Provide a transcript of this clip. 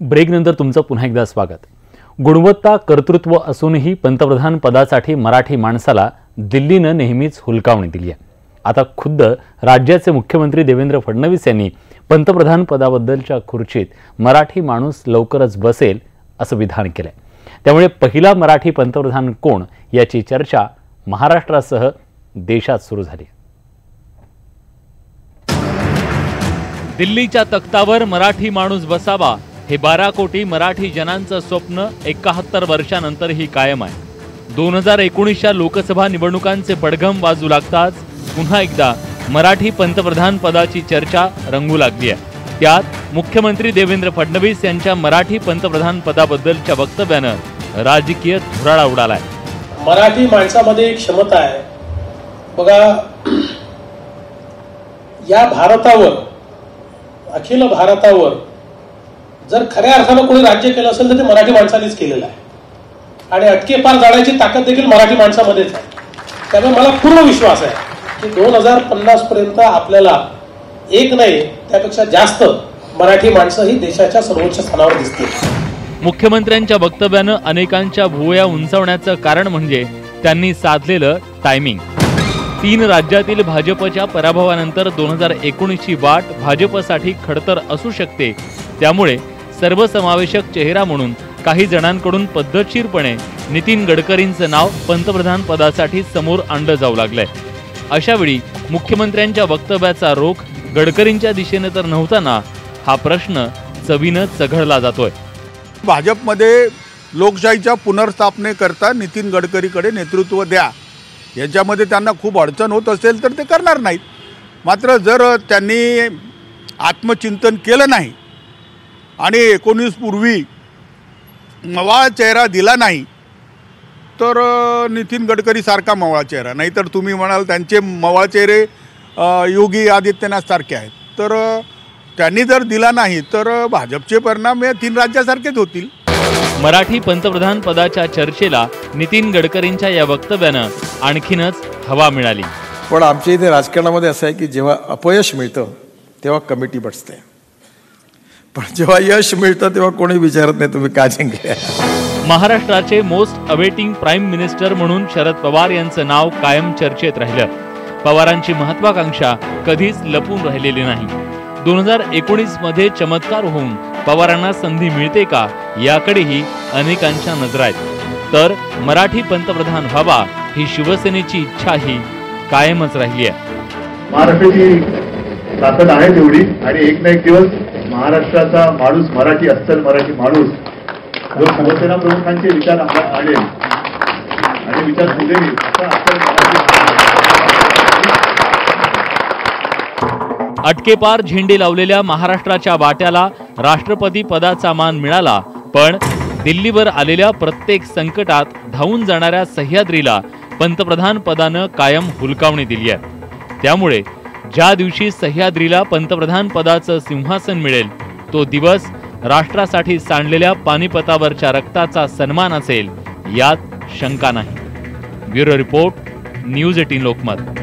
ब्रेकनंतर तुमचं पुन्हा एकदा स्वागत। गुणवत्ता कर्तृत्व असूनही पंतप्रधान पदासाठी मराठी माणसाला दिल्लीनं नेहमीच हुलकावणी दिली आहे। आता खुद्द राज्याचे मुख्यमंत्री देवेंद्र फडणवीस यांनी पंतप्रधान पदाबद्दलच्या खुर्चीत मराठी माणूस लवकरच बसेल असं विधान केलंय। त्यामुळे पहिला मराठी पंतप्रधान कोण याची चर्चा महाराष्ट्रासह देशात सुरू झाली। दिल्लीच्या तख्तावर मराठी माणूस बसावा हे 12 कोटी मराठी जनांचं स्वप्न 71 वर्षांनंतरही कायम आहे। 2019च्या लोकसभा निवडणुकांचे पडघम वाजू लागताच पुन्हा एकदा मराठी पंतप्रधान पदाची चर्चा रंगू लागली आहे। त्यात मुख्यमंत्री देवेंद्र फडणवीस यांच्या मराठी पंतप्रधान पदाबद्दलच्या वक्तव्यानं राजकीय धुराळा उडालाय। मराठी माणसामध्ये एक क्षमता आहे बघा, या भारतावर, अखिल भारतावर जर खऱ्या अर्थानं कोणी राज्य केलं असेल तर ते मराठी माणसानेच केलेलं आहे आणि अटके पार जाण्याची ताकद देखील मराठी माणसामध्येच आहे। त्यामुळे मला पूर्ण विश्वास आहे की 2050 पर्यंत आपल्याला एक नाही त्यापेक्षा जास्त मराठी माणसं ही देशाच्या सर्वोच्च स्थानावर दिसतील। मुख्यमंत्र्यांच्या वक्तव्यानं अनेकांच्या भुवया उंचावण्याचं कारण म्हणजे त्यांनी साधलेलं टायमिंग। 3 राज्यातील भाजपच्या पराभवानंतर 2019ची वाट भाजपसाठी खडतर असू शकते। त्यामुळे सर्वसमावेशक चेहरा म्हणून काही जणांकडून पद्धतशीरपणे नितीन गडकरींचं नाव पंतप्रधान पदासाठी समोर आणलं जाऊ लागलंय। अशा वेळी मुख्यमंत्र्यांच्या वक्तव्याचा रोख गडकरींच्या दिशेने तर नव्हता ना, हा प्रश्न चवीनं चघळला जातोय। भाजपमध्ये लोकशाहीच्या पुनर्स्थापनेकरता नितीन गडकरीकडे नेतृत्व द्या, याच्यामध्ये त्यांना खूप अडचण होत असेल तर ते करणार नाहीत। मात्र जर त्यांनी आत्मचिंतन केलं नाही आणि 19 पूर्वी मवाळ चेहरा दिला नाही तर नितीन गडकरी सारखा मवाळ चेहरा, नाहीतर तुम्ही म्हणाल त्यांचे मवाळ चेहरे योगी आदित्यनाथ सारखे आहेत, तर त्यांनी जर दिला नाही तर भाजपचे परिणाम या 3 राज्यासारखेच होतील। मराठी पंतप्रधान पदाच्या चर्चेला नितीन गडकरींच्या या वक्तव्यानं आणखीनच हवा मिळाली। पण आमच्या इथे राजकारणामध्ये असं आहे की जेव्हा अपयश मिळतं तेव्हा कमिटी बसते, पण जेव्हा यश मिळतं तेव्हा कोणी विचारत नाही तुम्ही का जिंकले। महाराष्ट्राचे मोस्ट अवेटिंग प्राईम मिनिस्टर म्हणून शरद पवार यांचं नाव कायम चर्चेत राहिलं। पवारांची महत्वाकांक्षा कधीच लपून राहिलेली नाही। 2019 मध्ये चमत्कार होऊन पवारांना संधी मिळते का याकडेही अनेकांच्या नजरा आहेत। तर मराठी पंतप्रधान व्हावा ही शिवसेनेची इच्छाही कायमच राहिली आहे। महाराष्ट्राची ताकद आहे तेवढी, आणि एक ना एक दिवस महाराष्ट्राचा माणूस, मराठी अस्सल मराठी माणूस जो शिवसेना प्रमुखांचे विचार आणेल आणि विचार सुचेल असा अस्सल मराठी। अटकेपार झेंडे लावलेल्या महाराष्ट्राच्या वाट्याला राष्ट्रपती पदाचा मान मिळाला, पण दिल्लीवर आलेल्या प्रत्येक संकटात धावून जाणाऱ्या सह्याद्रीला पंतप्रधान पदानं कायम हुलकावणी दिली आहे। त्यामुळे ज्या दिवशी सह्याद्रीला पंतप्रधान पदाचं सिंहासन मिळेल तो दिवस राष्ट्रासाठी सांडलेल्या पानिपतावरच्या रक्ताचा सन्मान असेल यात शंका नाही। Bureau report, news 18 Lokmat.